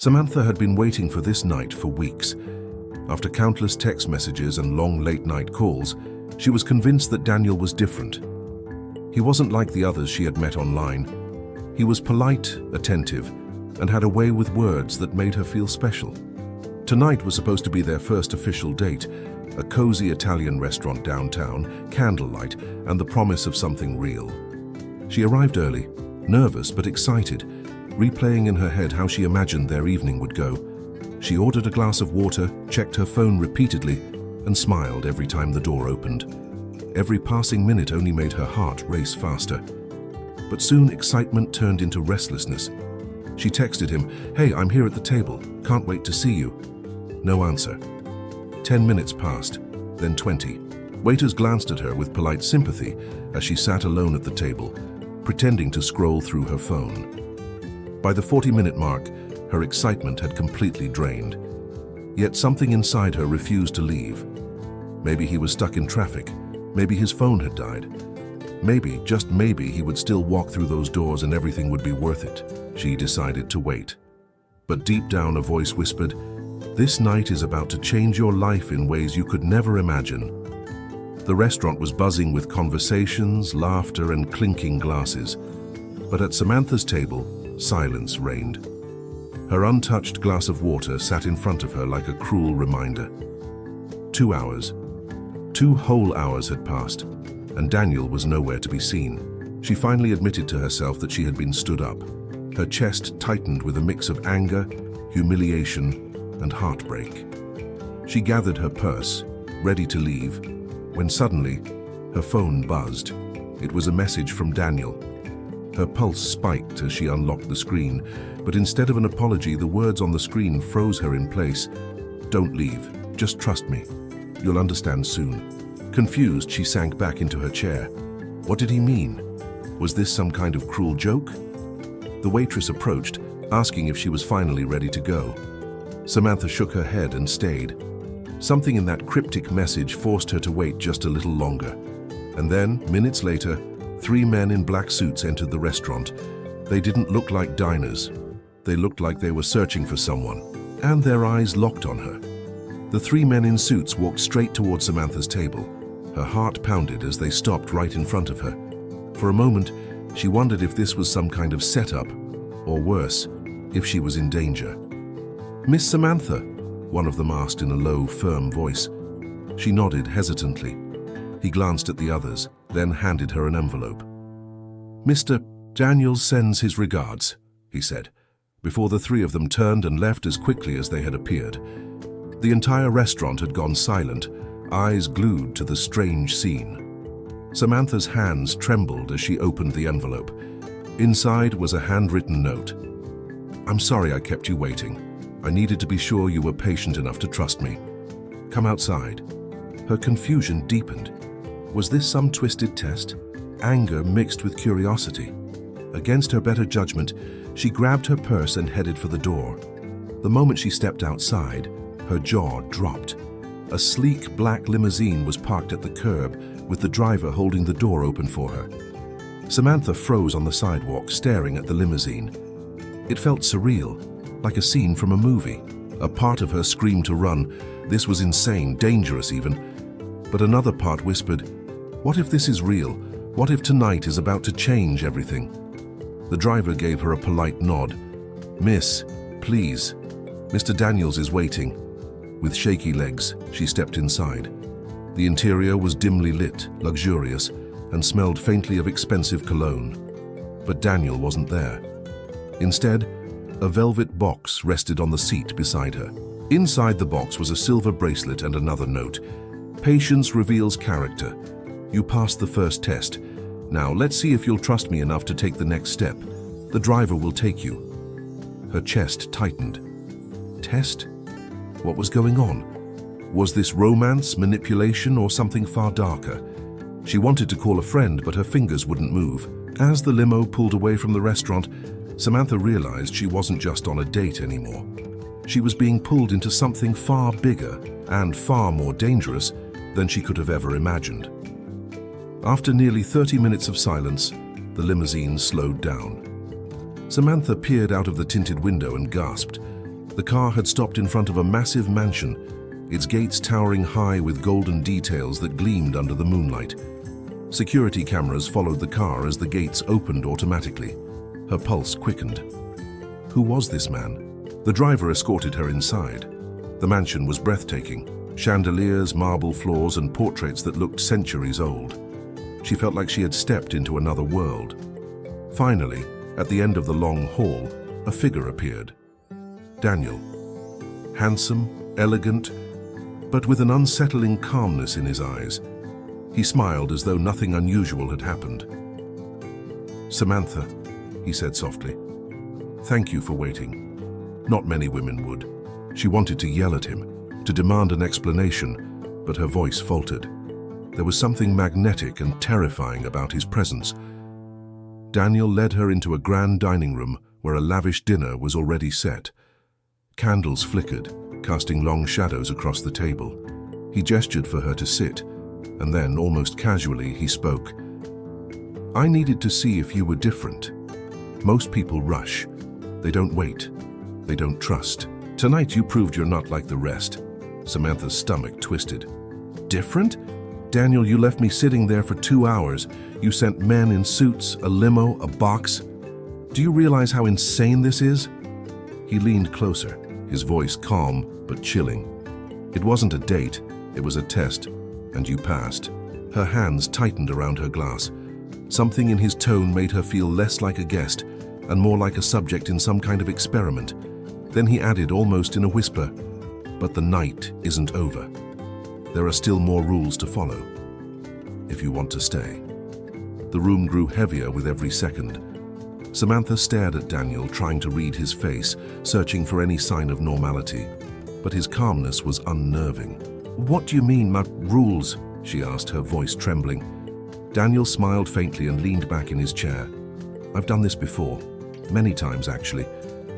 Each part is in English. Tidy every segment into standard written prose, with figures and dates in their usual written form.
Samantha had been waiting for this night for weeks. After countless text messages and long late-night calls, she was convinced that Daniel was different. He wasn't like the others she had met online. He was polite, attentive, and had a way with words that made her feel special. Tonight was supposed to be their first official date, a cozy Italian restaurant downtown, candlelight, and the promise of something real. She arrived early, nervous but excited, replaying in her head how she imagined their evening would go. She ordered a glass of water, checked her phone repeatedly, and smiled every time the door opened. Every passing minute only made her heart race faster. But soon excitement turned into restlessness. She texted him, "Hey, I'm here at the table. Can't wait to see you." No answer. 10 minutes passed, then 20. Waiters glanced at her with polite sympathy as she sat alone at the table, pretending to scroll through her phone. By the 40-minute mark, her excitement had completely drained. Yet something inside her refused to leave. Maybe he was stuck in traffic. Maybe his phone had died. Maybe, just maybe, he would still walk through those doors and everything would be worth it. She decided to wait. But deep down a voice whispered, "This night is about to change your life in ways you could never imagine." The restaurant was buzzing with conversations, laughter, and clinking glasses. But at Samantha's table, silence reigned. Her untouched glass of water sat in front of her like a cruel reminder. 2 hours. 2 whole hours had passed, and Daniel was nowhere to be seen. She finally admitted to herself that she had been stood up. Her chest tightened with a mix of anger, humiliation, and heartbreak. She gathered her purse, ready to leave, when suddenly, her phone buzzed. It was a message from Daniel. Her pulse spiked as she unlocked the screen, but instead of an apology, the words on the screen froze her in place. "Don't leave. Just trust me. You'll understand soon." Confused, she sank back into her chair. What did he mean? Was this some kind of cruel joke? The waitress approached, asking if she was finally ready to go. Samantha shook her head and stayed. Something in that cryptic message forced her to wait just a little longer. And then, minutes later, 3 men in black suits entered the restaurant. They didn't look like diners. They looked like they were searching for someone, and their eyes locked on her. The 3 men in suits walked straight toward Samantha's table. Her heart pounded as they stopped right in front of her. For a moment, she wondered if this was some kind of setup, or worse, if she was in danger. "Miss Samantha," one of them asked in a low, firm voice. She nodded hesitantly. He glanced at the others, then handed her an envelope. "Mr. Daniels sends his regards," he said, before the 3 of them turned and left as quickly as they had appeared. The entire restaurant had gone silent, eyes glued to the strange scene. Samantha's hands trembled as she opened the envelope. Inside was a handwritten note. "I'm sorry I kept you waiting. I needed to be sure you were patient enough to trust me. Come outside." Her confusion deepened. Was this some twisted test? Anger mixed with curiosity. Against her better judgment, she grabbed her purse and headed for the door. The moment she stepped outside, her jaw dropped. A sleek black limousine was parked at the curb, with the driver holding the door open for her. Samantha froze on the sidewalk, staring at the limousine. It felt surreal, like a scene from a movie. A part of her screamed to run. This was insane, dangerous even. But another part whispered, "What if this is real? What if tonight is about to change everything?" The driver gave her a polite nod. "Miss, please. Mr. Daniels is waiting." With shaky legs, she stepped inside. The interior was dimly lit, luxurious, and smelled faintly of expensive cologne. But Daniel wasn't there. Instead, a velvet box rested on the seat beside her. Inside the box was a silver bracelet and another note. "Patience reveals character. You passed the first test. Now let's see if you'll trust me enough to take the next step. The driver will take you." Her chest tightened. Test? What was going on? Was this romance, manipulation, or something far darker? She wanted to call a friend, but her fingers wouldn't move. As the limo pulled away from the restaurant, Samantha realized she wasn't just on a date anymore. She was being pulled into something far bigger and far more dangerous than she could have ever imagined. After nearly 30 minutes of silence, the limousine slowed down. Samantha peered out of the tinted window and gasped. The car had stopped in front of a massive mansion, its gates towering high with golden details that gleamed under the moonlight. Security cameras followed the car as the gates opened automatically. Her pulse quickened. Who was this man? The driver escorted her inside. The mansion was breathtaking. Chandeliers, marble floors, and portraits that looked centuries old. She felt like she had stepped into another world. Finally, at the end of the long hall, a figure appeared. Daniel. Handsome, elegant, but with an unsettling calmness in his eyes. He smiled as though nothing unusual had happened. "Samantha," he said softly, "thank you for waiting." Not many women would. She wanted to yell at him, to demand an explanation, but her voice faltered. There was something magnetic and terrifying about his presence. Daniel led her into a grand dining room where a lavish dinner was already set. Candles flickered, casting long shadows across the table. He gestured for her to sit, and then, almost casually, he spoke. "I needed to see if you were different. Most people rush. They don't wait. They don't trust. Tonight you proved you're not like the rest." Samantha's stomach twisted. "Different? Daniel, you left me sitting there for 2 hours. You sent men in suits, a limo, a box. Do you realize how insane this is?" He leaned closer, his voice calm but chilling. "It wasn't a date, it was a test, and you passed." Her hands tightened around her glass. Something in his tone made her feel less like a guest and more like a subject in some kind of experiment. Then he added, almost in a whisper, "But the night isn't over. There are still more rules to follow, if you want to stay." The room grew heavier with every second. Samantha stared at Daniel, trying to read his face, searching for any sign of normality. But his calmness was unnerving. "What do you mean, my rules?" she asked, her voice trembling. Daniel smiled faintly and leaned back in his chair. "I've done this before. Many times, actually.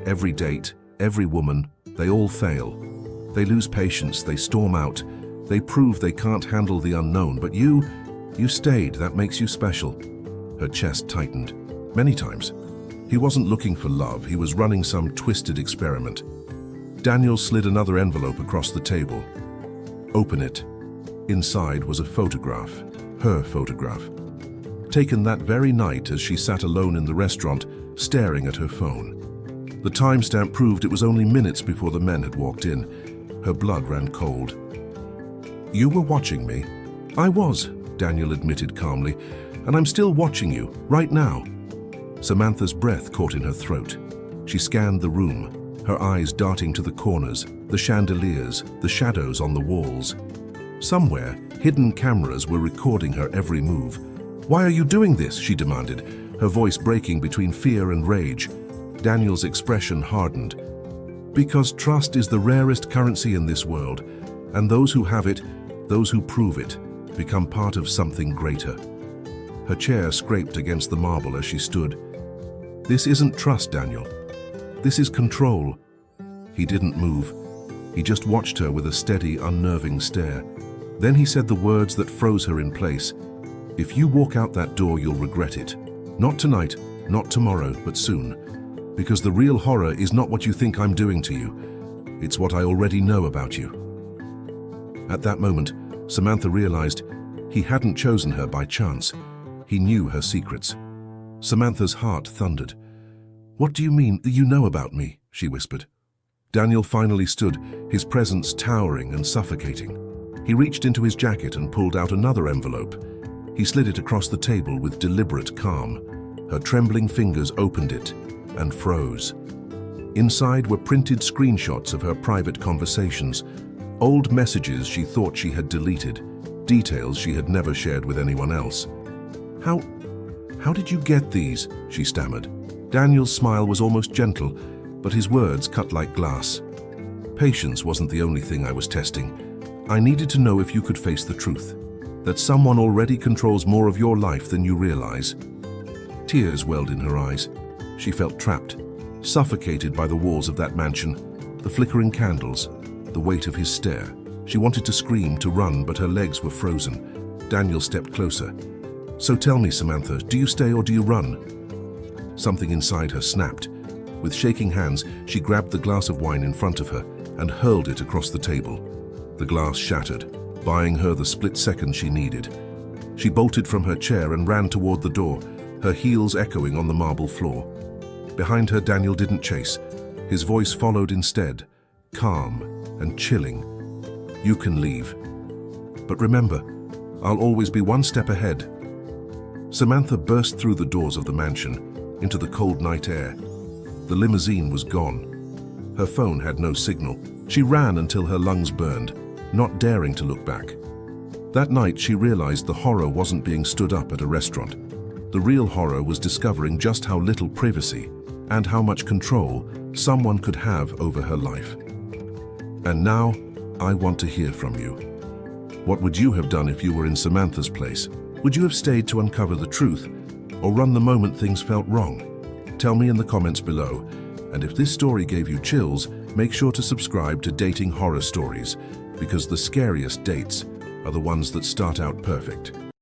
Every date, every woman, they all fail. They lose patience, they storm out. They prove they can't handle the unknown, but you stayed. That makes you special." Her chest tightened. "Many times." He wasn't looking for love, he was running some twisted experiment. Daniel slid another envelope across the table. "Open it." Inside was a photograph, her photograph. Taken that very night as she sat alone in the restaurant, staring at her phone. The timestamp proved it was only minutes before the men had walked in. Her blood ran cold. "You were watching me?" "I was," Daniel admitted calmly, "and I'm still watching you, right now." Samantha's breath caught in her throat. She scanned the room, her eyes darting to the corners, the chandeliers, the shadows on the walls. Somewhere, hidden cameras were recording her every move. "Why are you doing this?" she demanded, her voice breaking between fear and rage. Daniel's expression hardened. "Because trust is the rarest currency in this world, and those who have it, those who prove it, become part of something greater." Her chair scraped against the marble as she stood. "This isn't trust, Daniel. This is control." He didn't move. He just watched her with a steady, unnerving stare. Then he said the words that froze her in place. "If you walk out that door, you'll regret it. Not tonight, not tomorrow, but soon. Because the real horror is not what you think I'm doing to you. It's what I already know about you." At that moment, Samantha realized he hadn't chosen her by chance. He knew her secrets. Samantha's heart thundered. "What do you mean that you know about me?" she whispered. Daniel finally stood, his presence towering and suffocating. He reached into his jacket and pulled out another envelope. He slid it across the table with deliberate calm. Her trembling fingers opened it and froze. Inside were printed screenshots of her private conversations, old messages she thought she had deleted, details she had never shared with anyone else. How did you get these?" she stammered. Daniel's smile was almost gentle, but his words cut like glass. "Patience wasn't the only thing I was testing. I needed to know if you could face the truth, that someone already controls more of your life than you realize." Tears welled in her eyes. She felt trapped, suffocated by the walls of that mansion, the flickering candles, the weight of his stare. She wanted to scream, to run, but her legs were frozen. Daniel stepped closer. "So tell me, Samantha, do you stay or do you run?" Something inside her snapped. With shaking hands, she grabbed the glass of wine in front of her and hurled it across the table. The glass shattered, buying her the split second she needed. She bolted from her chair and ran toward the door, her heels echoing on the marble floor. Behind her, Daniel didn't chase. His voice followed instead, calm and chilling. "You can leave. But remember, I'll always be one step ahead." Samantha burst through the doors of the mansion, into the cold night air. The limousine was gone. Her phone had no signal. She ran until her lungs burned, not daring to look back. That night, she realized the horror wasn't being stood up at a restaurant. The real horror was discovering just how little privacy and how much control someone could have over her life. And now, I want to hear from you. What would you have done if you were in Samantha's place? Would you have stayed to uncover the truth, or run the moment things felt wrong? Tell me in the comments below. And if this story gave you chills, make sure to subscribe to Dating Horror Stories, because the scariest dates are the ones that start out perfect.